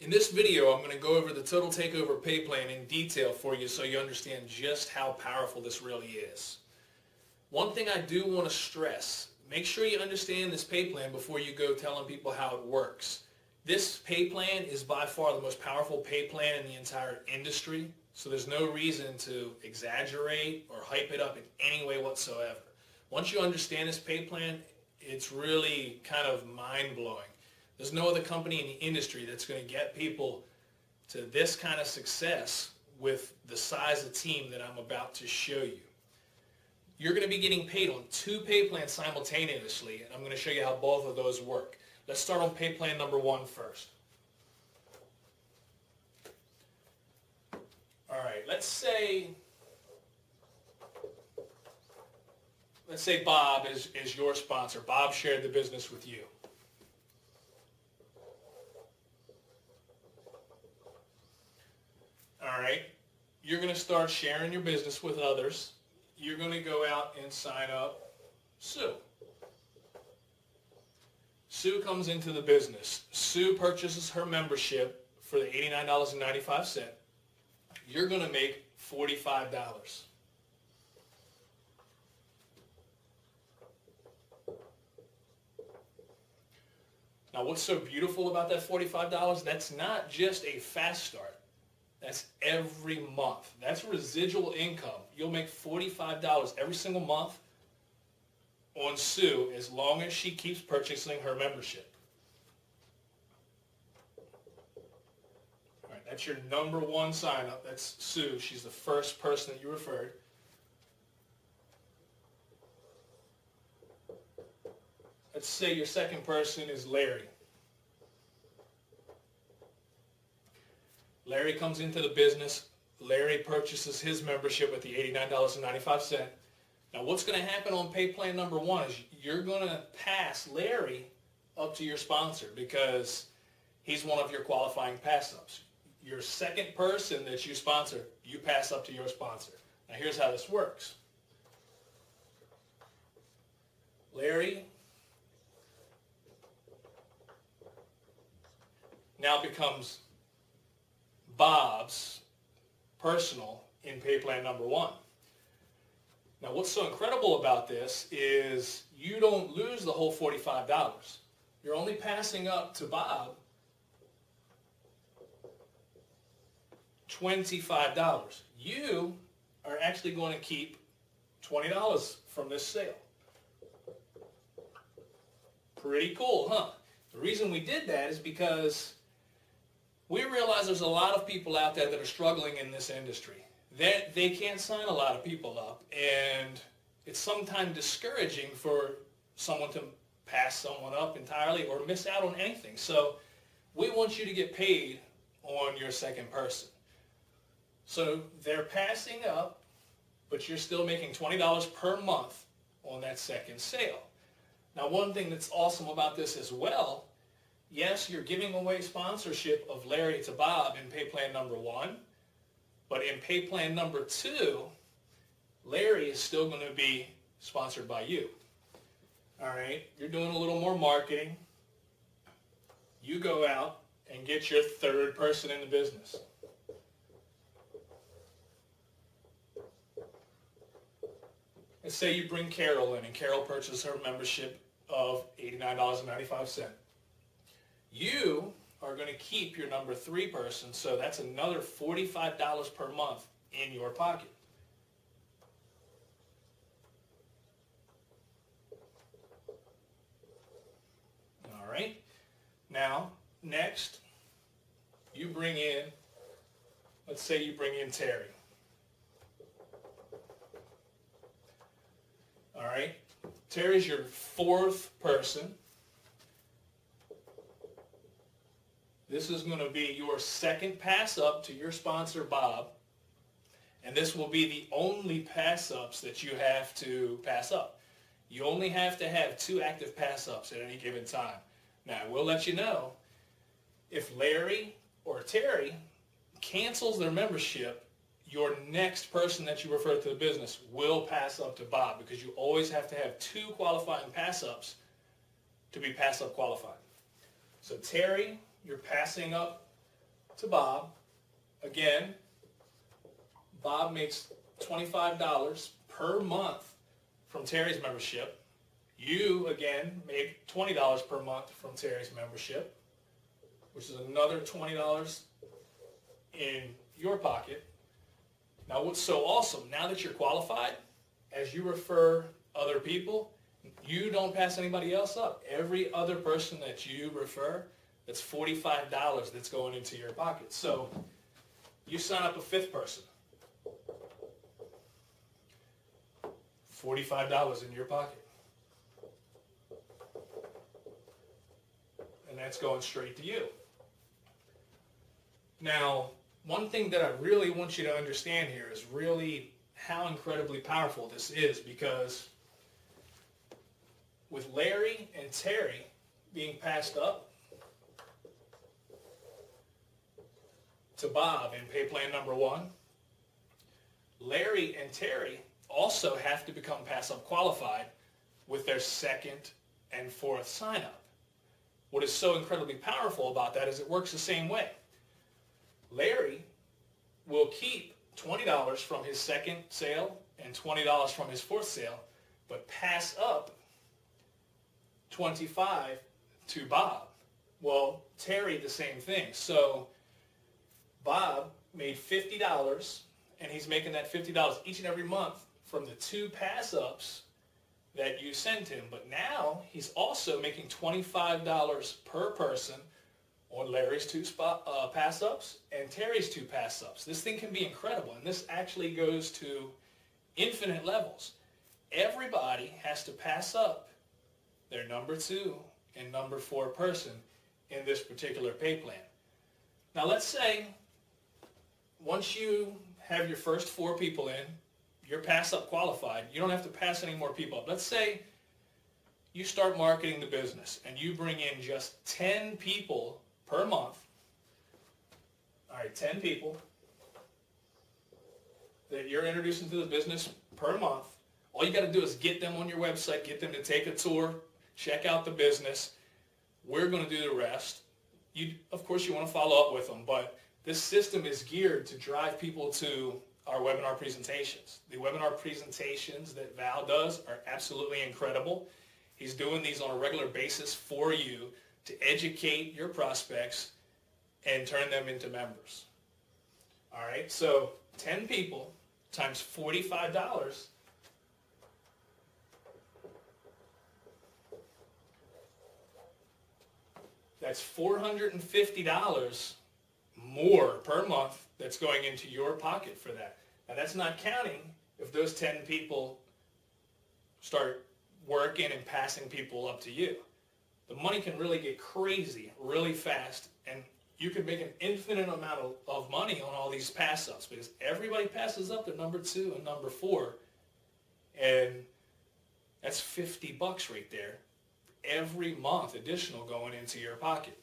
In this video, I'm going to go over the Total Takeover pay plan in detail for you so you understand just how powerful this really is. One thing I do want to stress, make sure you understand this pay plan before you go telling people how it works. This pay plan is by far the most powerful pay plan in the entire industry, so there's no reason to exaggerate or hype it up in any way whatsoever. Once you understand this pay plan, it's really kind of mind-blowing. There's no other company in the industry that's going to get people to this kind of success with the size of team that I'm about to show you. You're going to be getting paid on two pay plans simultaneously, and I'm going to show you how both of those work. Let's start on pay plan number one first. All right, let's say Bob is your sponsor. Bob shared the business with you. All right, you're going to start sharing your business with others. You're going to go out and sign up Sue. Sue comes into the business. Sue purchases her membership for the $89.95. You're going to make $45. Now, what's so beautiful about that $45? That's not just a fast start. That's every month. That's residual income. You'll make $45 every single month on Sue as long as she keeps purchasing her membership. All right, that's your number one sign up. That's Sue. She's the first person that you referred. Let's say your second person is Larry. Larry comes into the business. Larry purchases his membership with the $89.95. Now what's going to happen on pay plan number one is you're going to pass Larry up to your sponsor because he's one of your qualifying pass-ups. Your second person that you sponsor, you pass up to your sponsor. Now here's how this works. Larry now becomes Bob's personal in pay plan number one. Now what's so incredible about this is you don't lose the whole $45. You're only passing up to Bob $25. You are actually going to keep $20 from this sale. Pretty cool, huh? The reason we did that is because we realize there's a lot of people out there that are struggling in this industry. They can't sign a lot of people up, and it's sometimes discouraging for someone to pass someone up entirely or miss out on anything. So we want you to get paid on your second person. So they're passing up, but you're still making $20 per month on that second sale. Now one thing that's awesome about this as well, yes, you're giving away sponsorship of Larry to Bob in pay plan number one, but in pay plan number two, Larry is still going to be sponsored by you. All right, you're doing a little more marketing. You go out and get your third person in the business. Let's say you bring Carol in, and Carol purchases her membership of $89.95. You are going to keep your number three person, so that's another $45 per month in your pocket. All right. Now, next, you bring in, let's say you bring in Terry. All right. Terry's your fourth person. This is going to be your second pass up to your sponsor, Bob. And this will be the only pass ups that you have to pass up. You only have to have 2 active pass ups at any given time. Now, I will let you know, if Larry or Terry cancels their membership, your next person that you refer to the business will pass up to Bob, because you always have to have 2 qualifying pass ups to be pass up qualified. So Terry, you're passing up to Bob. Again, Bob makes $25 per month from Terry's membership. You, again, make $20 per month from Terry's membership, which is another $20 in your pocket. Now, what's so awesome, now that you're qualified, as you refer other people, you don't pass anybody else up. Every other person that you refer, that's $45 that's going into your pocket. So you sign up a fifth person, $45 in your pocket. And that's going straight to you. Now, one thing that I really want you to understand here is really how incredibly powerful this is, because with Larry and Terry being passed up to Bob in pay plan number 1, Larry and Terry also have to become pass-up qualified with their second and fourth sign-up. What is so incredibly powerful about that is it works the same way. Larry will keep $20 from his second sale and $20 from his fourth sale, but pass up $25 to Bob. Well, Terry, the same thing. So Bob made $50, and he's making that $50 each and every month from the 2 pass-ups that you sent him. But now he's also making $25 per person on Larry's 2 pass-ups and Terry's 2 pass-ups. This thing can be incredible, and this actually goes to infinite levels. Everybody has to pass up their number 2 and number 4 person in this particular pay plan. Now let's say once you have your first 4 people in, you're pass-up qualified. You don't have to pass any more people up. Let's say you start marketing the business and you bring in just 10 people per month. All right, 10 people that you're introducing to the business per month. All you got to do is get them on your website, get them to take a tour, check out the business. We're going to do the rest. Of course, you want to follow up with them, but this system is geared to drive people to our webinar presentations. The webinar presentations that Val does are absolutely incredible. He's doing these on a regular basis for you to educate your prospects and turn them into members. All right, so 10 people times $45, that's $450 more per month that's going into your pocket for that. Now that's not counting if those 10 people start working and passing people up to you. The money can really get crazy really fast, and you can make an infinite amount of money on all these pass-ups, because everybody passes up their number 2 and number 4, and that's $50 right there every month additional going into your pocket.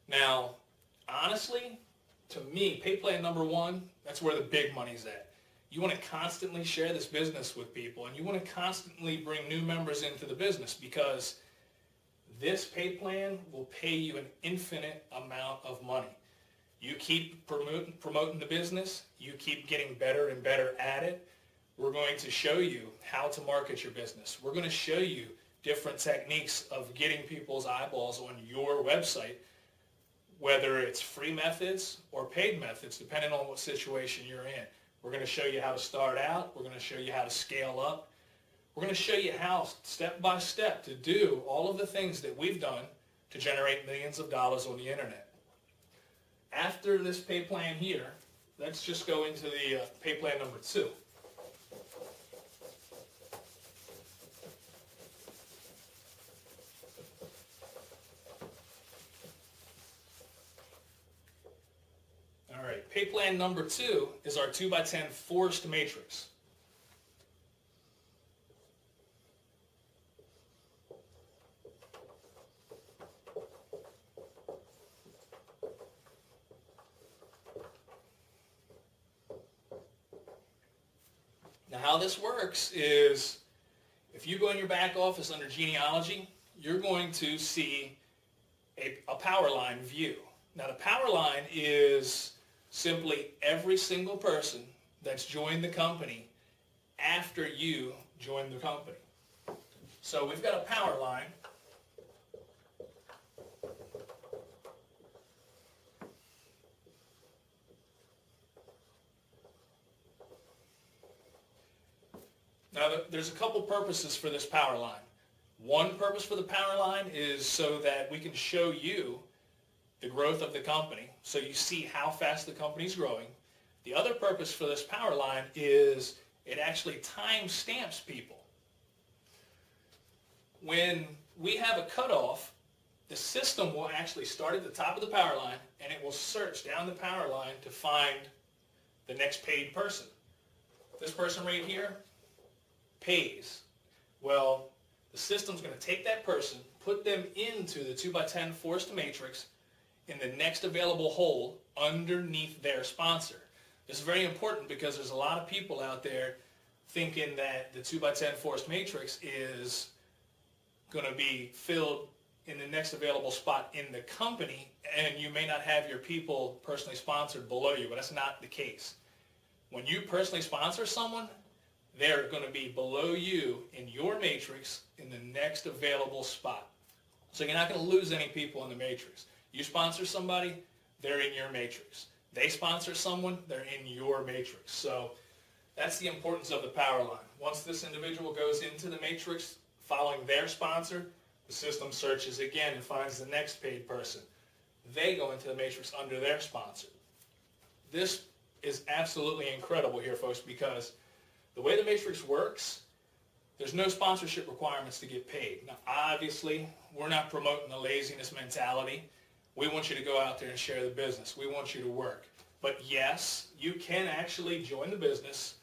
Now, honestly, to me, pay plan number 1, that's where the big money's at. You want to constantly share this business with people, and you want to constantly bring new members into the business, because this pay plan will pay you an infinite amount of money. You keep promoting the business, you keep getting better and better at it. We're going to show you how to market your business. We're going to show you different techniques of getting people's eyeballs on your website, whether it's free methods or paid methods, depending on what situation you're in. We're going to show you how to start out. We're going to show you how to scale up. We're going to show you how, step by step, to do all of the things that we've done to generate millions of dollars on the internet. After this pay plan here, let's just go into the pay plan number 2. All right, pay plan number 2 is our 2x10 forced matrix. Now, how this works is, if you go in your back office under genealogy, you're going to see a power line view. Now the power line is simply every single person that's joined the company after you join the company. So we've got a power line. Now, there's a couple purposes for this power line. One purpose for the power line is so that we can show you the growth of the company, so you see how fast the company's growing. The other purpose for this power line is it actually time stamps people. When we have a cutoff, the system will actually start at the top of the power line, and it will search down the power line to find the next paid person. This person right here pays. Well, the system's going to take that person, put them into the 2x10 forced matrix in the next available hole underneath their sponsor. This is very important because there's a lot of people out there thinking that the 2x10 forced matrix is going to be filled in the next available spot in the company, and you may not have your people personally sponsored below you, but that's not the case. When you personally sponsor someone, they're going to be below you in your matrix in the next available spot. So you're not going to lose any people in the matrix. You sponsor somebody, they're in your matrix. They sponsor someone, they're in your matrix. So that's the importance of the power line. Once this individual goes into the matrix following their sponsor, the system searches again and finds the next paid person. They go into the matrix under their sponsor. This is absolutely incredible here, folks, because the way the matrix works, there's no sponsorship requirements to get paid. Now, obviously, we're not promoting the laziness mentality. We want you to go out there and share the business. We want you to work. But yes, you can actually join the business,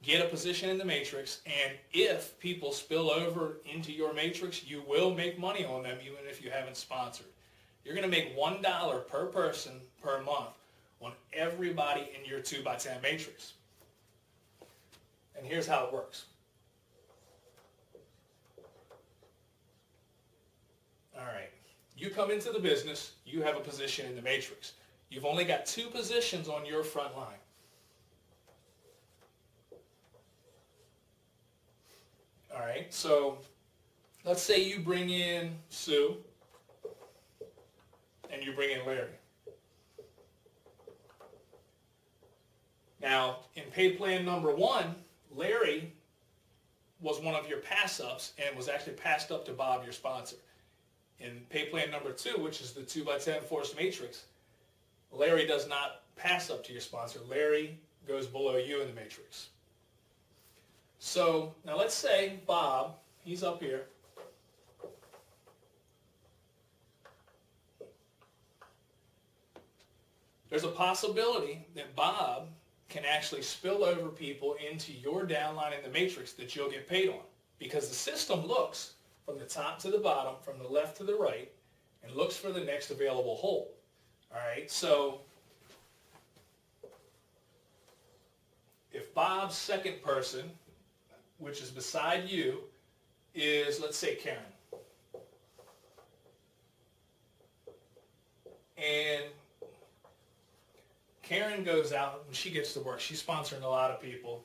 get a position in the matrix, and if people spill over into your matrix, you will make money on them even if you haven't sponsored. You're going to make $1 per person per month on everybody in your 2x10 matrix. And here's how it works. All right. You come into the business, you have a position in the matrix. You've only got 2 positions on your front line. All right, so let's say you bring in Sue and you bring in Larry. Now, in paid plan number 1, Larry was one of your pass-ups and was actually passed up to Bob, your sponsor. In pay plan number 2, which is the 2x10 forced matrix, Larry does not pass up to your sponsor. Larry goes below you in the matrix. So now let's say Bob, he's up here. There's a possibility that Bob can actually spill over people into your downline in the matrix that you'll get paid on, because the system looks from the top to the bottom, from the left to the right, and looks for the next available hole. All right, so if Bob's second person, which is beside you, is, let's say, Karen. And Karen goes out when she gets to work. She's sponsoring a lot of people.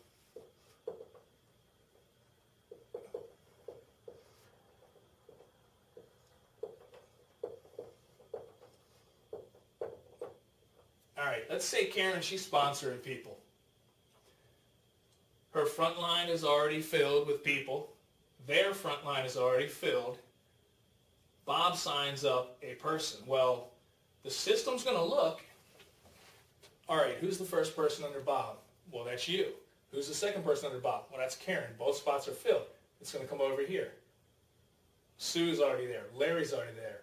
All right, let's say Karen, she's sponsoring people. Her front line is already filled with people. Their front line is already filled. Bob signs up a person. Well, the system's going to look, all right, who's the first person under Bob? Well, that's you. Who's the second person under Bob? Well, that's Karen. Both spots are filled. It's going to come over here. Sue's already there. Larry's already there.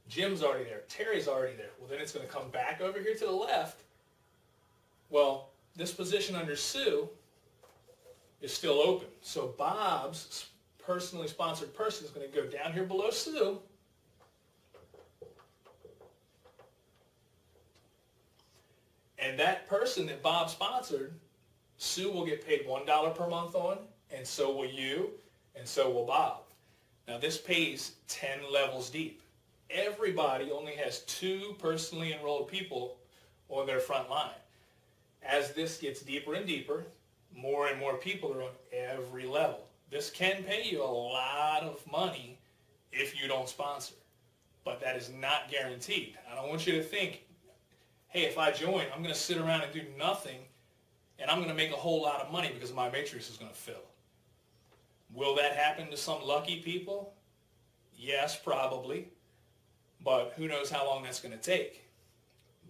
Jim's already there. Terry's already there. Well, then it's going to come back over here to the left. Well, this position under Sue is still open. So Bob's personally sponsored person is going to go down here below Sue. And that person that Bob sponsored, Sue will get paid $1 per month on, and so will you, and so will Bob. Now this pays 10 levels deep. everybody only has 2 personally enrolled people on their front line. As this gets deeper and deeper, more and more people are on every level. This can pay you a lot of money if you don't sponsor, but that is not guaranteed. I don't want you to think, hey, if I join, I'm going to sit around and do nothing and I'm going to make a whole lot of money because my matrix is going to fill. Will that happen to some lucky people? Yes, probably, but who knows how long that's going to take.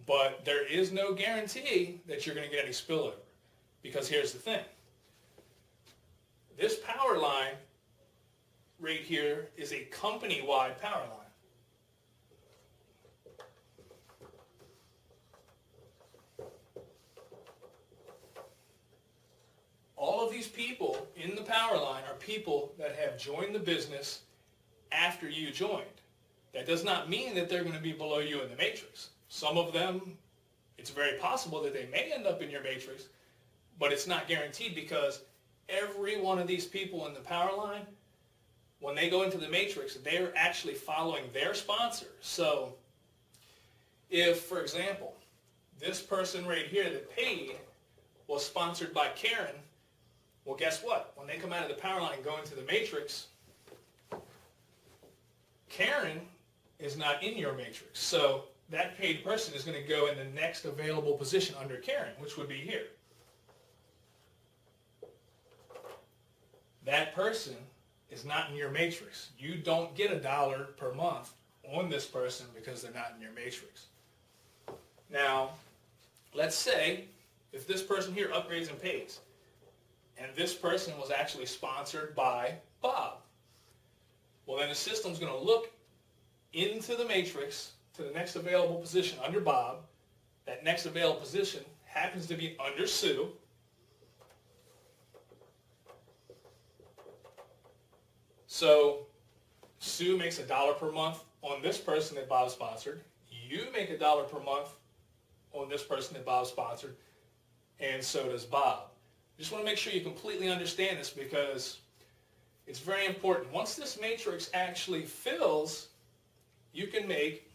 But there is no guarantee that you're going to get any spillover, because here's the thing. This power line right here is a company-wide power line. All of these people in the power line are people that have joined the business after you joined. That does not mean that they're going to be below you in the matrix. Some of them, it's very possible that they may end up in your matrix, but it's not guaranteed, because every one of these people in the power line, when they go into the matrix, they're actually following their sponsor. So if, for example, this person right here that paid was sponsored by Karen, well, guess what? When they come out of the power line and go into the matrix, Karen is not in your matrix. So that paid person is going to go in the next available position under Karen, which would be here. That person is not in your matrix. You don't get $1 per month on this person because they're not in your matrix. Now, let's say if this person here upgrades and pays, and this person was actually sponsored by Bob, well, then the system's going to look into the matrix to the next available position under Bob. That next available position happens to be under Sue. So Sue makes $1 per month on this person that Bob sponsored. You make $1 per month on this person that Bob sponsored, and so does Bob. Just want to make sure you completely understand this, because it's very important. Once this matrix actually fills, you can make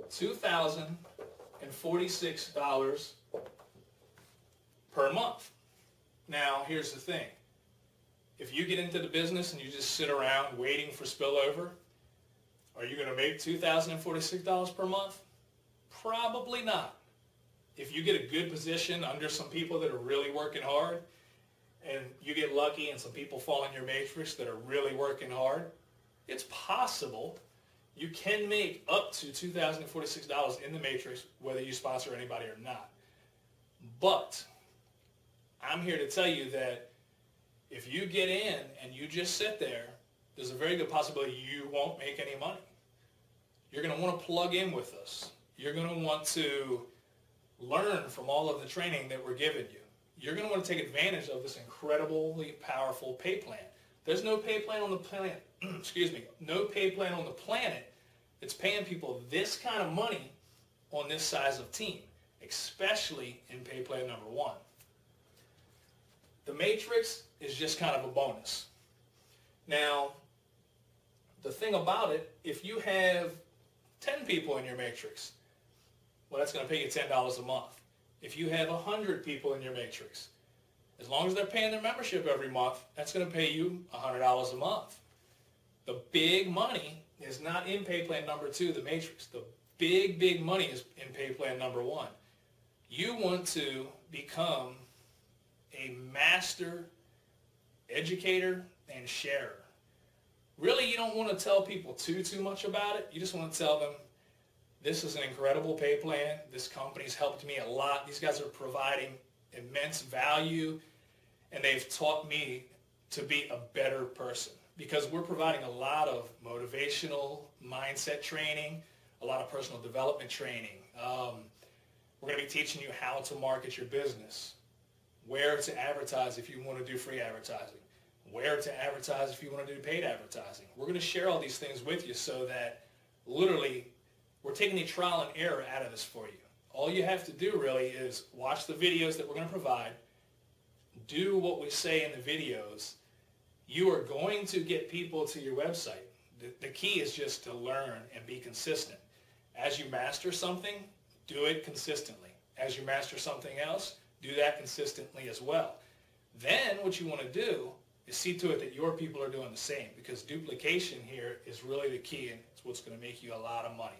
$2,046 per month. Now, here's the thing. If you get into the business and you just sit around waiting for spillover, are you going to make $2,046 per month? Probably not. If you get a good position under some people that are really working hard, and you get lucky and some people fall in your matrix that are really working hard, it's possible you can make up to $2,046 in the matrix whether you sponsor anybody or not. But I'm here to tell you that if you get in and you just sit there, there's a very good possibility you won't make any money. You're going to want to plug in with us. You're going to want to learn from all of the training that we're giving you. You're going to want to take advantage of this incredibly powerful pay plan. There's no pay plan on the planet, no pay plan on the planet that's paying people this kind of money on this size of team, especially in pay plan number 1. The matrix is just kind of a bonus. Now, the thing about it, if you have 10 people in your matrix, well, that's going to pay you $10 a month. If you have 100 people in your matrix, as long as they're paying their membership every month, that's going to pay you $100 a month. The big money is not in pay plan number 2, the matrix. The big money is in pay plan number 1. You want to become a master educator and sharer. Really, you don't want to tell people too much about it. You just want to tell them, this is an incredible pay plan. This company's helped me a lot. These guys are providing immense value, and they've taught me to be a better person, because we're providing a lot of motivational mindset training, a lot of personal development training. We're going to be teaching you how to market your business, where to advertise if you want to do free advertising, where to advertise if you want to do paid advertising. We're going to share all these things with you so that literally we're taking the trial and error out of this for you. All you have to do really is watch the videos that we're going to provide, do what we say in the videos. You are going to get people to your website. The key is just to learn and be consistent. As you master something, do it consistently. As you master something else, do that consistently as well. Then what you want to do is see to it that your people are doing the same, because duplication here is really the key, and it's what's going to make you a lot of money.